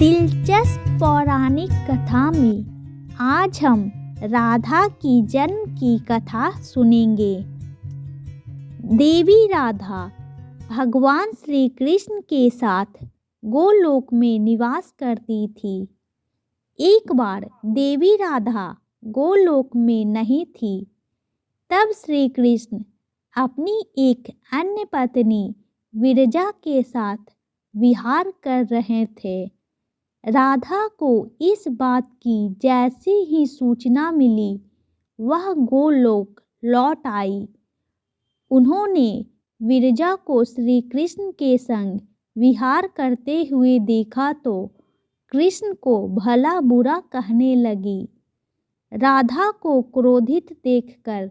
दिलचस्प पौराणिक कथा में आज हम राधा की जन्म की कथा सुनेंगे। देवी राधा भगवान श्री कृष्ण के साथ गोलोक में निवास करती थी। एक बार देवी राधा गोलोक में नहीं थी, तब श्री कृष्ण अपनी एक अन्य पत्नी विरजा के साथ विहार कर रहे थे। राधा को इस बात की जैसी ही सूचना मिली, वह गोलोक लौट आई। उन्होंने विरजा को श्री कृष्ण के संग विहार करते हुए देखा तो कृष्ण को भला बुरा कहने लगी। राधा को क्रोधित देखकर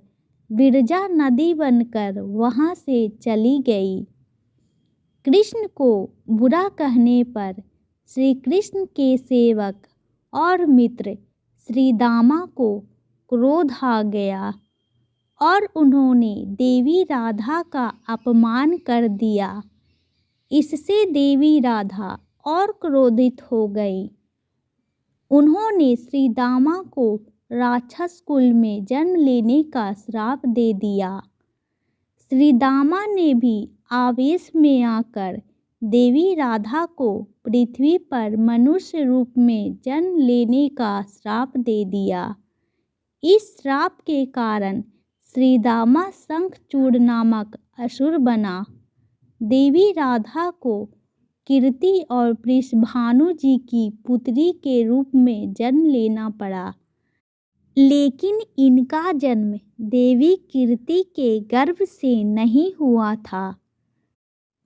विरजा नदी बनकर वहाँ से चली गई। कृष्ण को बुरा कहने पर श्री कृष्ण के सेवक और मित्र श्री दामा को क्रोध आ गया और उन्होंने देवी राधा का अपमान कर दिया। इससे देवी राधा और क्रोधित हो गई। उन्होंने श्री दामा को राक्षस कुल में जन्म लेने का श्राप दे दिया। श्री दामा ने भी आवेश में आकर देवी राधा को पृथ्वी पर मनुष्य रूप में जन्म लेने का श्राप दे दिया। इस श्राप के कारण श्री दामा शंखचूड़ नामक असुर बना। देवी राधा को कीर्ति और वृषभानु जी की पुत्री के रूप में जन्म लेना पड़ा, लेकिन इनका जन्म देवी कीर्ति के गर्भ से नहीं हुआ था।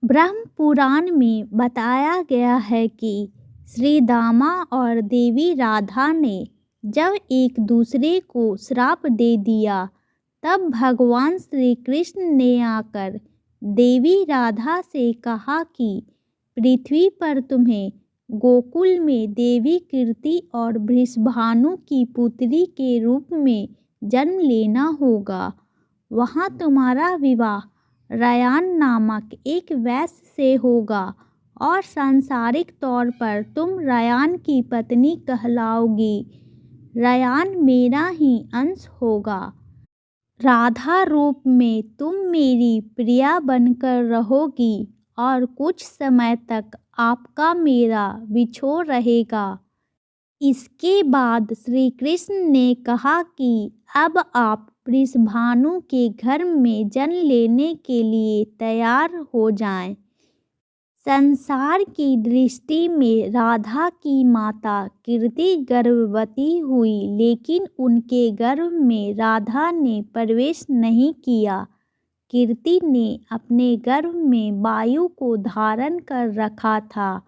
ब्रह्म पुराण में बताया गया है कि श्री दामा और देवी राधा ने जब एक दूसरे को श्राप दे दिया, तब भगवान श्री कृष्ण ने आकर देवी राधा से कहा कि पृथ्वी पर तुम्हें गोकुल में देवी कीर्ति और वृषभानु की पुत्री के रूप में जन्म लेना होगा। वहाँ तुम्हारा विवाह रयान नामक एक वैश्य से होगा और सांसारिक तौर पर तुम रयान की पत्नी कहलाओगी। रयान मेरा ही अंश होगा। राधा रूप में तुम मेरी प्रिया बनकर रहोगी और कुछ समय तक आपका मेरा विछोह रहेगा। इसके बाद श्री कृष्ण ने कहा कि अब आप वृषभानु के घर में जन्म लेने के लिए तैयार हो जाएं। संसार की दृष्टि में राधा की माता कीर्ति गर्भवती हुई, लेकिन उनके गर्भ में राधा ने प्रवेश नहीं किया। कीर्ति ने अपने गर्भ में वायु को धारण कर रखा था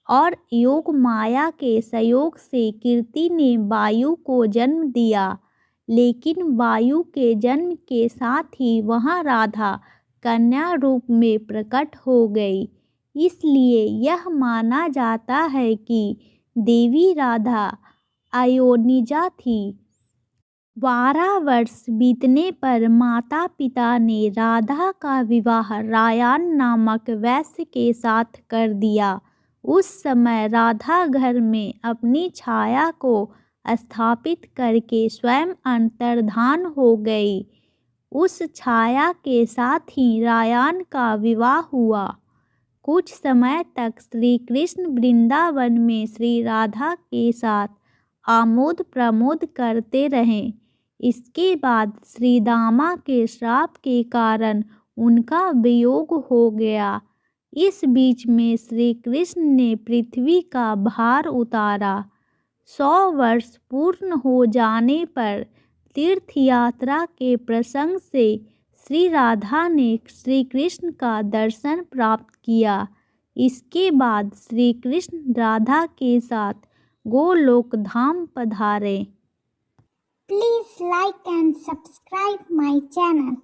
और योग माया के संयोग से कीर्ति ने वायु को जन्म दिया, लेकिन वायु के जन्म के साथ ही वहाँ राधा कन्या रूप में प्रकट हो गई। इसलिए यह माना जाता है कि देवी राधा अयोनिजा थी। 12 वर्ष बीतने पर माता पिता ने राधा का विवाह रायान नामक वैश्य के साथ कर दिया। उस समय राधा घर में अपनी छाया को स्थापित करके स्वयं अंतर्धान हो गई। उस छाया के साथ ही रायान का विवाह हुआ। कुछ समय तक श्री कृष्ण वृंदावन में श्री राधा के साथ आमोद प्रमोद करते रहे। इसके बाद श्री दामा के श्राप के कारण उनका वियोग हो गया। इस बीच में श्री कृष्ण ने पृथ्वी का भार उतारा। 100 वर्ष पूर्ण हो जाने पर तीर्थ यात्रा के प्रसंग से श्री राधा ने श्री कृष्ण का दर्शन प्राप्त किया। इसके बाद श्री कृष्ण राधा के साथ गोलोक धाम पधारे। Please like and subscribe my channel.